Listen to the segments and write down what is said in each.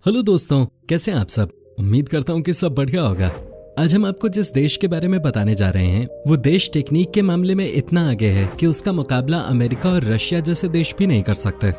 Hello दोस्तों, कैसे हैं आप सब। उम्मीद करता हूँ कि सब बढ़िया होगा। आज हम आपको जिस देश के बारे में बताने जा रहे हैं वो देश टेक्निक के मामले में इतना आगे है कि उसका मुकाबला अमेरिका और रशिया जैसे देश भी नहीं कर सकते।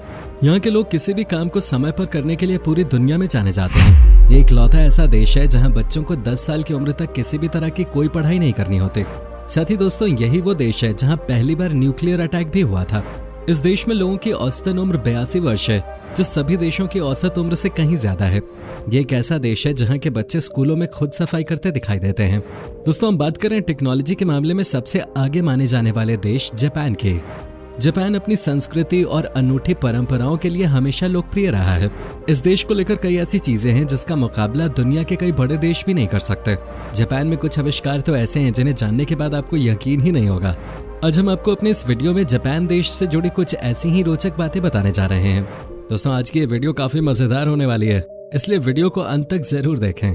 यहाँ के लोग किसी भी काम को समय पर करने के लिए पूरी दुनिया में जाने जाते हैं। ये इकलौता ऐसा देश है जहाँ बच्चों को 10 साल की उम्र तक किसी भी तरह की कोई पढ़ाई नहीं करनी होती। साथ ही दोस्तों, यही वो देश है जहाँ पहली बार न्यूक्लियर अटैक भी हुआ था। इस देश में लोगों की औसतन उम्र 82 वर्ष है, जो सभी देशों की औसत उम्र से कहीं ज्यादा है। ये एक ऐसा देश है जहाँ के बच्चे स्कूलों में खुद सफाई करते दिखाई देते हैं। दोस्तों, हम बात करें टेक्नोलॉजी के मामले में सबसे आगे माने जाने वाले देश जापान के। जापान अपनी संस्कृति और अनूठी परंपराओं के लिए हमेशा लोकप्रिय रहा है। इस देश को लेकर कई ऐसी चीजें हैं जिसका मुकाबला दुनिया के कई बड़े देश भी नहीं कर सकते। जापान में कुछ आविष्कार तो ऐसे हैं जिन्हें जानने के बाद आपको यकीन ही नहीं होगा। आज हम आपको अपने इस वीडियो में जापान देश से जुड़ी कुछ ऐसी ही रोचक बातें बताने जा रहे हैं। दोस्तों, आज की ये वीडियो काफी मजेदार होने वाली है, इसलिए वीडियो को अंत तक जरूर देखें।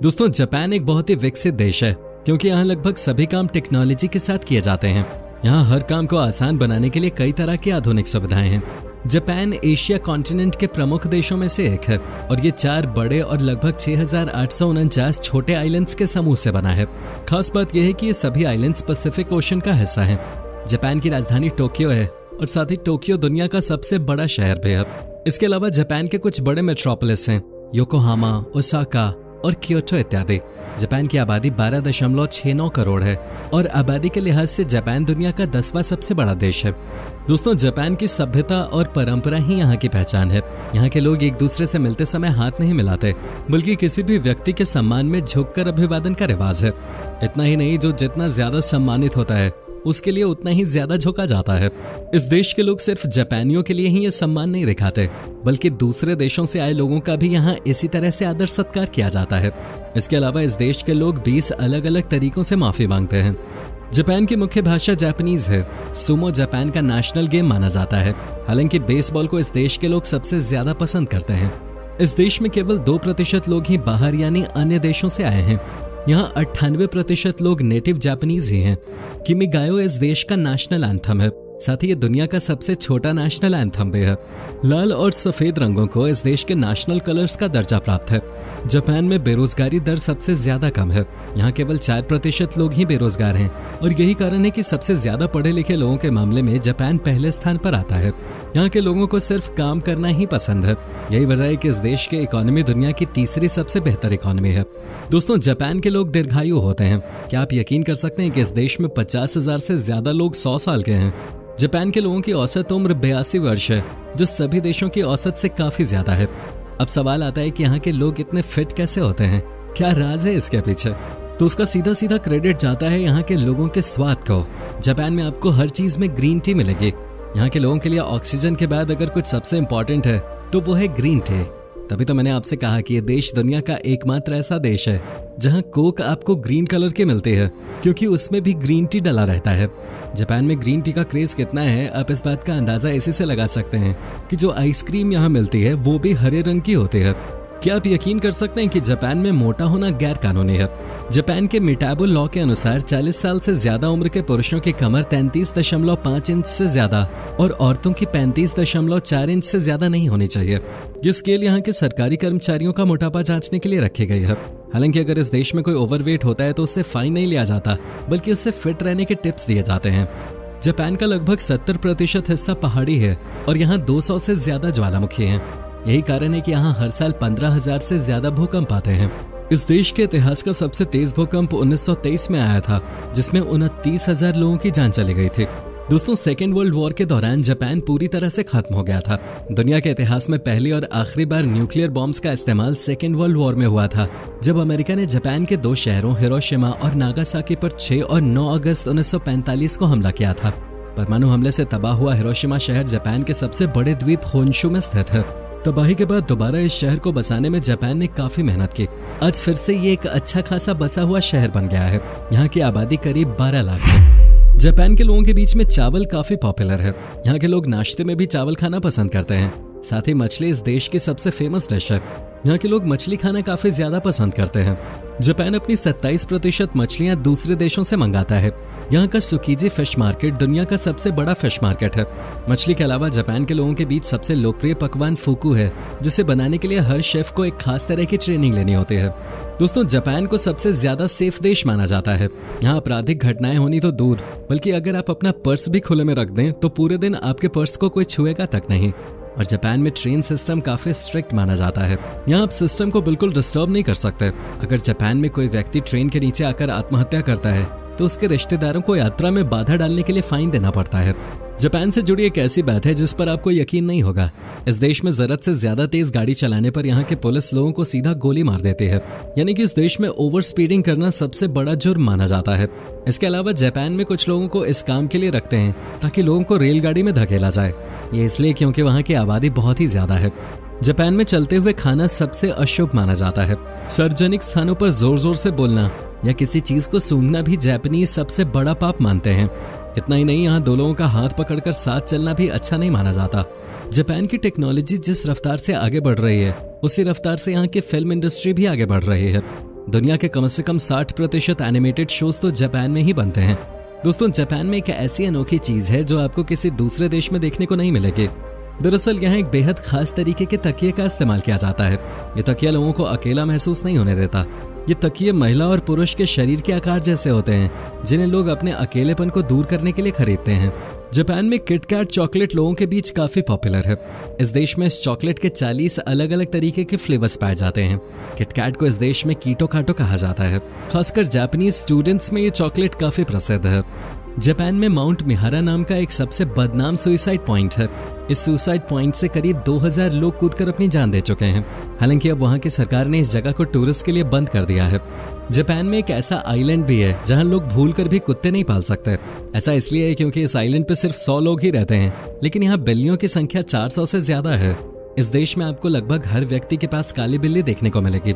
दोस्तों, जापान एक बहुत ही विकसित देश है क्योंकि यहाँ लगभग सभी काम टेक्नोलॉजी के साथ किए जाते हैं। यहाँ हर काम को आसान बनाने के लिए कई तरह की आधुनिक सुविधाएं हैं। जापान एशिया कॉन्टिनेंट के प्रमुख देशों में से एक है और ये 4 बड़े और लगभग 6,849 छोटे आइलैंड्स के समूह से बना है। खास बात यह है कि ये सभी आइलैंड्स पैसिफिक ओशन का हिस्सा हैं। जापान की राजधानी टोक्यो है और साथ ही टोक्यो दुनिया का सबसे बड़ा शहर भी है। इसके अलावा जापान के कुछ बड़े मेट्रोपोलिस हैं, योकोहामा, ओसाका और क्योटो इत्यादि। जापान की आबादी 12.69 करोड़ है और आबादी के लिहाज से जापान दुनिया का 10वां सबसे बड़ा देश है। दोस्तों, जापान की सभ्यता और परंपरा ही यहाँ की पहचान है। यहाँ के लोग एक दूसरे से मिलते समय हाथ नहीं मिलाते, बल्कि किसी भी व्यक्ति के सम्मान में झुककर अभिवादन का रिवाज है। इतना ही नहीं, जो जितना ज्यादा सम्मानित होता है उसके लिए उतना ही ज्यादा झुका जाता है। इस देश के लोग सिर्फ जापानियों के लिए ही ये सम्मान नहीं दिखाते, बल्कि दूसरे देशों से आए लोगों का भी यहाँ इसी तरह से आदर सत्कार किया जाता है। इसके अलावा इस देश के लोग 20 अलग अलग तरीकों से माफी मांगते हैं। जापान की मुख्य भाषा जापानीज है। सुमो जापान का नेशनल गेम माना जाता है। हालांकि बेसबॉल को इस देश के लोग सबसे ज्यादा पसंद करते हैं। इस देश में केवल 2% लोग ही बाहर यानी अन्य देशों से आए हैं। यहाँ 98% लोग नेटिव जापानीज ही हैं। किमिगायो इस देश का नेशनल एंथम है। साथ ही ये दुनिया का सबसे छोटा नेशनल एंथम भी है। लाल और सफेद रंगों को इस देश के नेशनल कलर्स का दर्जा प्राप्त है। जापान में बेरोजगारी दर सबसे ज्यादा कम है। यहाँ केवल 4% लोग ही बेरोजगार हैं और यही कारण है कि सबसे ज्यादा पढ़े लिखे लोगों के मामले में जापान पहले स्थान पर आता है। यहाँ के लोगों को सिर्फ काम करना ही पसंद है। यही वजह है कि इस देश की इकोनॉमी दुनिया की तीसरी सबसे बेहतर इकोनॉमी है। दोस्तों, जापान के लोग दीर्घायु होते हैं। क्या आप यकीन कर सकते हैं कि इस देश में 50,000 से ज्यादा लोग 100 साल के हैं। जापान के लोगों की औसत उम्र 82 वर्ष है, जो सभी देशों की औसत से काफी ज्यादा है। अब सवाल आता है कि यहाँ के लोग इतने फिट कैसे होते हैं, क्या राज है इसके पीछे। तो उसका सीधा सीधा क्रेडिट जाता है यहाँ के लोगों के स्वाद को। जापान में आपको हर चीज में ग्रीन टी मिलेगी। यहाँ के लोगों के लिए ऑक्सीजन के बाद अगर कुछ सबसे इम्पोर्टेंट है तो वो है ग्रीन टी। तभी तो मैंने आपसे कहा कि ये देश दुनिया का एकमात्र ऐसा देश है जहां कोक आपको ग्रीन कलर की मिलती है, क्योंकि उसमें भी ग्रीन टी डला रहता है। जापान में ग्रीन टी का क्रेज कितना है, आप इस बात का अंदाजा इसी से लगा सकते हैं कि जो आइसक्रीम यहाँ मिलती है वो भी हरे रंग की होती है। क्या आप यकीन कर सकते हैं कि जापान में मोटा होना गैर कानूनी है। जापान के मेटाबो लॉ के अनुसार 40 साल से ज्यादा उम्र के पुरुषों की कमर 33.5 इंच से ज्यादा और औरतों की 35.4 इंच से ज्यादा नहीं होनी चाहिए। ये स्केल यहाँ के सरकारी कर्मचारियों का मोटापा जांचने के लिए रखी गई है। हालांकि अगर इस देश में कोई ओवरवेट होता है तो उससे फाइन नहीं लिया जाता, बल्कि उससे फिट रहने के टिप्स दिए जाते हैं। जापान का लगभग 70% हिस्सा पहाड़ी है और यहाँ 200 से ज्यादा ज्वालामुखी हैं। यही कारण है कि यहाँ हर साल 15,000 से ज्यादा भूकंप आते हैं। इस देश के इतिहास का सबसे तेज भूकंप 1923 में आया था, जिसमें 29,000 लोगों की जान चली गई थी। दोस्तों, सेकेंड वर्ल्ड वॉर के दौरान जापान पूरी तरह से खत्म हो गया था। दुनिया के इतिहास में पहली और आखिरी बार न्यूक्लियर बॉम्ब्स का इस्तेमाल सेकेंड वर्ल्ड वॉर में हुआ था, जब अमेरिका ने जापान के 2 शहरों हिरोशिमा और नागासाकी पर 6 और 9 अगस्त 1945 को हमला किया था। परमाणु हमले से तबाह हुआ हिरोशिमा शहर जापान के सबसे बड़े द्वीप होन्शु में स्थित है। तबाही के बाद दोबारा इस शहर को बसाने में जापान ने काफी मेहनत की। आज फिर से ये एक अच्छा खासा बसा हुआ शहर बन गया है। यहाँ की आबादी करीब 12 लाख है। जापान के लोगों के बीच में चावल काफी पॉपुलर है। यहाँ के लोग नाश्ते में भी चावल खाना पसंद करते हैं। साथ ही मछली इस देश की सबसे फेमस डिश है। यहाँ के लोग मछली खाना काफी ज्यादा पसंद करते हैं। जापान अपनी 27% मछलियां दूसरे देशों से मंगाता है। यहाँ का सुकीजी फिश मार्केट दुनिया का सबसे बड़ा फिश मार्केट है। मछली के अलावा जापान के लोगों के बीच सबसे लोकप्रिय पकवान फूकू है, जिसे बनाने के लिए हर शेफ को एक खास तरह की ट्रेनिंग लेनी होती है। दोस्तों, जापान को सबसे ज्यादा सेफ देश माना जाता है। यहाँ आपराधिक घटनाएं होनी तो दूर, बल्कि अगर आप अपना पर्स भी खुले में रख दें तो पूरे दिन आपके पर्स को कोई छुएगा तक नहीं। और जापान में ट्रेन सिस्टम काफी स्ट्रिक्ट माना जाता है। यहाँ आप सिस्टम को बिल्कुल डिस्टर्ब नहीं कर सकते। अगर जापान में कोई व्यक्ति ट्रेन के नीचे आकर आत्महत्या करता है तो उसके रिश्तेदारों को यात्रा में बाधा डालने के लिए फाइन देना पड़ता है। जापान से जुड़ी एक ऐसी बात है जिस पर आपको यकीन नहीं होगा। इस देश में जरूरत से ज्यादा तेज गाड़ी चलाने पर यहाँ के पुलिस लोगों को सीधा गोली मार देती है। यानी कि इस देश में ओवर स्पीडिंग करना सबसे बड़ा जुर्म माना जाता है। इसके अलावा जापान में कुछ लोगों को इस काम के लिए रखते हैं ताकि लोगों को रेलगाड़ी में धकेला जाए। ये इसलिए क्योंकि वहाँ की आबादी बहुत ही ज्यादा है। जापान में चलते हुए खाना सबसे अशुभ माना जाता है। सार्वजनिक स्थानों पर जोर जोर से बोलना या किसी चीज को सूंघना भी जापानीज सबसे बड़ा पाप मानते हैं। इतना ही नहीं, यहाँ दो लोगों का हाथ पकड़कर साथ चलना भी अच्छा नहीं माना जाता। जापान की टेक्नोलॉजी जिस रफ्तार से आगे बढ़ रही है, उसी रफ्तार से यहाँ की फिल्म इंडस्ट्री भी आगे बढ़ रही है। दुनिया के कम से कम 60% एनिमेटेड शोज तो जापान में ही बनते हैं। दोस्तों, जापान में एक ऐसी अनोखी चीज है जो आपको किसी दूसरे देश में देखने को नहीं मिलेगी। दरअसल यहाँ एक बेहद खास तरीके के तकिए का इस्तेमाल किया जाता है। ये तकिया लोगों को अकेला महसूस नहीं होने देता। ये तकिए महिला और पुरुष के शरीर के आकार जैसे होते हैं, जिन्हें लोग अपने अकेलेपन को दूर करने के लिए खरीदते हैं। जापान में किटकैट चॉकलेट लोगों के बीच काफी पॉपुलर है। इस देश में इस चॉकलेट के 40 अलग अलग तरीके के फ्लेवर्स पाए जाते हैं। किटकैट को इस देश में कीटो काटो कहा जाता है। खासकर जापानीज स्टूडेंट्स में ये चॉकलेट काफी प्रसिद्ध है। जापान में माउंट मिहारा नाम का एक सबसे बदनाम सुसाइड पॉइंट है। इस सुसाइड पॉइंट से करीब 2000 लोग कूदकर अपनी जान दे चुके हैं। हालांकि अब वहां की सरकार ने इस जगह को टूरिस्ट के लिए बंद कर दिया है। जापान में एक ऐसा आइलैंड भी है जहां लोग भूलकर भी कुत्ते नहीं पाल सकते। ऐसा इसलिए है क्योंकि इस आइलैंड पे सिर्फ 100 लोग ही रहते हैं, लेकिन यहाँ बिल्लियों की संख्या 400 से ज्यादा है। इस देश में आपको लगभग हर व्यक्ति के पास काली बिल्ली देखने को मिलेगी।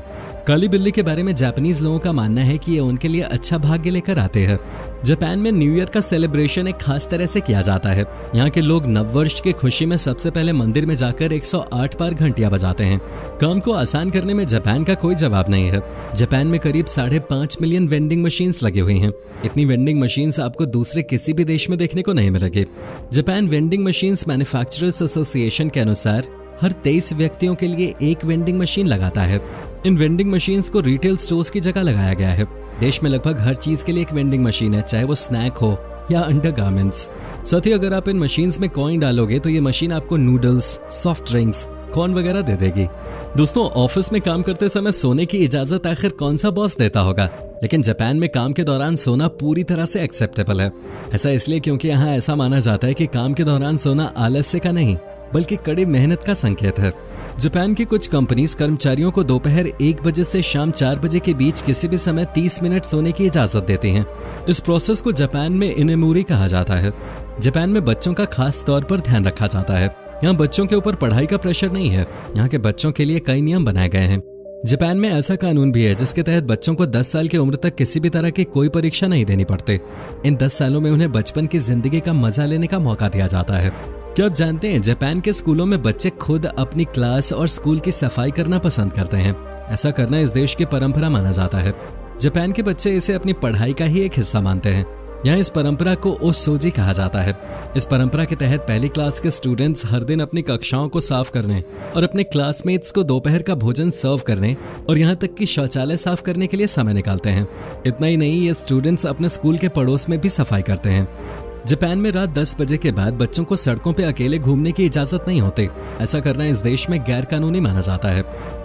काली बिल्ली के बारे में जापानीज लोगों का मानना है कि ये उनके लिए अच्छा भाग्य लेकर आते हैं। जापान में न्यू ईयर का सेलिब्रेशन एक खास तरह से किया जाता है। यहाँ के लोग नववर्ष की खुशी में सबसे पहले मंदिर में जाकर 108 बार घंटियां बजाते हैं। काम को आसान करने में जापान का कोई जवाब नहीं है। जापान में करीब 5.5 मिलियन वेंडिंग मशीन्स लगी हुई हैं। इतनी वेंडिंग मशीन्स आपको दूसरे किसी भी देश में देखने को नहीं मिलेगी। Japan vending machines manufacturers association के अनुसार हर 23 व्यक्तियों के लिए एक वेंडिंग मशीन लगाता है। इन वेंडिंग मशीन्स को रिटेल स्टोर्स की जगह लगाया गया है। देश में लगभग हर चीज के लिए एक वेंडिंग मशीन है, चाहे वो स्नैक हो या अंडरगारमेंट्स। साथ ही अगर आप इन मशीन्स में कॉइन डालोगे तो ये मशीन आपको नूडल्स, सॉफ्ट ड्रिंक्स, कॉर्न वगैरह दे देगी। दोस्तों, ऑफिस में काम करते समय सोने की इजाजत आखिर कौन सा बॉस देता होगा, लेकिन जापान में काम के दौरान सोना पूरी तरह से एक्सेप्टेबल है। ऐसा इसलिए क्योंकि यहाँ ऐसा माना जाता है कि काम के दौरान सोना आलस्य का नहीं बल्कि कड़ी मेहनत का संकेत है। जापान की कुछ कंपनीज कर्मचारियों को दोपहर 1 बजे से शाम 4 बजे के बीच किसी भी समय 30 मिनट सोने की इजाजत देती हैं। इस प्रोसेस को जापान में इनेमुरी कहा जाता है। जापान में बच्चों का खास तौर पर ध्यान रखा जाता है। यहाँ बच्चों के ऊपर पढ़ाई का प्रेशर नहीं है। यहाँ के बच्चों के लिए कई नियम बनाए गए हैं। जापान में ऐसा कानून भी है जिसके तहत बच्चों को 10 साल की उम्र तक किसी भी तरह की कोई परीक्षा नहीं देनी पड़ती। इन 10 सालों में उन्हें बचपन की जिंदगी का मजा लेने का मौका दिया जाता है। क्या आप जानते हैं, जापान के स्कूलों में बच्चे खुद अपनी क्लास और स्कूल की सफाई करना पसंद करते हैं। ऐसा करना इस देश की परंपरा माना जाता है। जापान के बच्चे इसे अपनी पढ़ाई का ही एक हिस्सा मानते हैं। यहाँ इस परंपरा को ओसोजी कहा जाता है। इस परंपरा के तहत पहली क्लास के स्टूडेंट्स हर दिन अपनी कक्षाओं को साफ करने और अपने क्लासमेट्स को दोपहर का भोजन सर्व करने और यहाँ तक कि शौचालय साफ करने के लिए समय निकालते हैं। इतना ही नहीं, ये स्टूडेंट्स अपने स्कूल के पड़ोस में भी सफाई करते हैं। जापान में रात 10 बजे के बाद बच्चों को सड़कों पे अकेले घूमने की इजाजत नहीं होती। ऐसा करना इस देश में गैर कानूनी माना जाता है।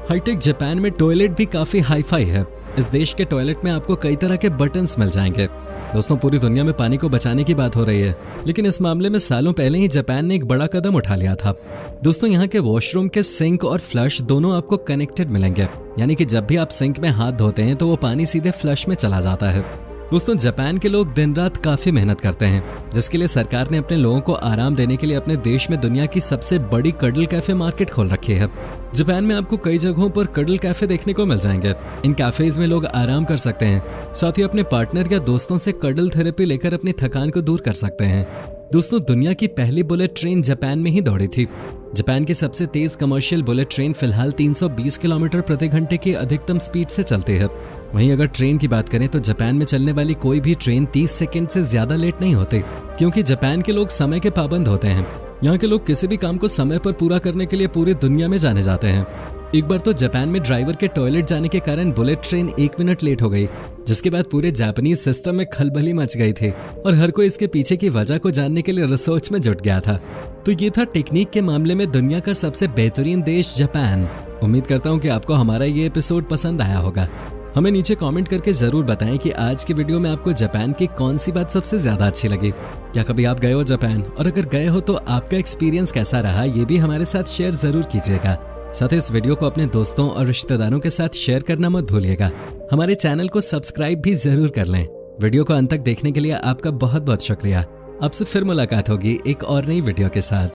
हाईटेक जापान में टॉयलेट भी काफी हाईफाई है। इस देश के टॉयलेट में आपको कई तरह के बटन्स मिल जाएंगे। दोस्तों, पूरी दुनिया में पानी को बचाने की बात हो रही है, लेकिन इस मामले में सालों पहले ही जापान ने एक बड़ा कदम उठा लिया था। दोस्तों, यहाँ के वॉशरूम के सिंक और फ्लश दोनों आपको कनेक्टेड मिलेंगे। यानी कि जब भी आप सिंक में हाथ धोते हैं तो वो पानी सीधे फ्लश में चला जाता है। दोस्तों, जापान के लोग दिन रात काफी मेहनत करते हैं, जिसके लिए सरकार ने अपने लोगों को आराम देने के लिए अपने देश में दुनिया की सबसे बड़ी कडल कैफे मार्केट खोल रखी है। जापान में आपको कई जगहों पर कडल कैफे देखने को मिल जाएंगे। इन कैफेज में लोग आराम कर सकते हैं, साथ ही अपने पार्टनर या दोस्तों से कडल थेरेपी लेकर अपनी थकान को दूर कर सकते हैं। दोस्तों, दुनिया की पहली बुलेट ट्रेन जापान में ही दौड़ी थी। जापान की सबसे तेज कमर्शियल बुलेट ट्रेन फिलहाल 320 किलोमीटर प्रति घंटे की अधिकतम स्पीड से चलती है। वहीं अगर ट्रेन की बात करें तो जापान में चलने वाली कोई भी ट्रेन 30 सेकंड से ज्यादा लेट नहीं होती, क्योंकि जापान के लोग समय के पाबंद होते हैं। यहाँ के लोग किसी भी काम को समय पर पूरा करने के लिए पूरी दुनिया में जाने जाते हैं। एक बार तो जापान में ड्राइवर के टॉयलेट जाने के कारण बुलेट ट्रेन 1 मिनट लेट हो गई, जिसके बाद पूरे जापानीज सिस्टम में खलबली मच गई थी और हर कोई इसके पीछे की वजह को जानने के लिए रिसर्च में जुट गया था। तो ये था टेक्निक के मामले में दुनिया का सबसे बेहतरीन देश जापान। उम्मीद करता हूँ कि आपको हमारा ये एपिसोड पसंद आया होगा। हमें नीचे कमेंट करके जरूर बताएं कि आज की वीडियो में आपको जापान की कौन सी बात सबसे ज्यादा अच्छी लगी। क्या कभी आप गए हो जापान, और अगर गए हो तो आपका एक्सपीरियंस कैसा रहा, ये भी हमारे साथ शेयर जरूर कीजिएगा। साथ ही इस वीडियो को अपने दोस्तों और रिश्तेदारों के साथ शेयर करना मत भूलिएगा। हमारे चैनल को सब्सक्राइब भी जरूर कर लें। वीडियो को अंत तक देखने के लिए आपका बहुत बहुत शुक्रिया। आपसे फिर मुलाकात होगी एक और नई वीडियो के साथ।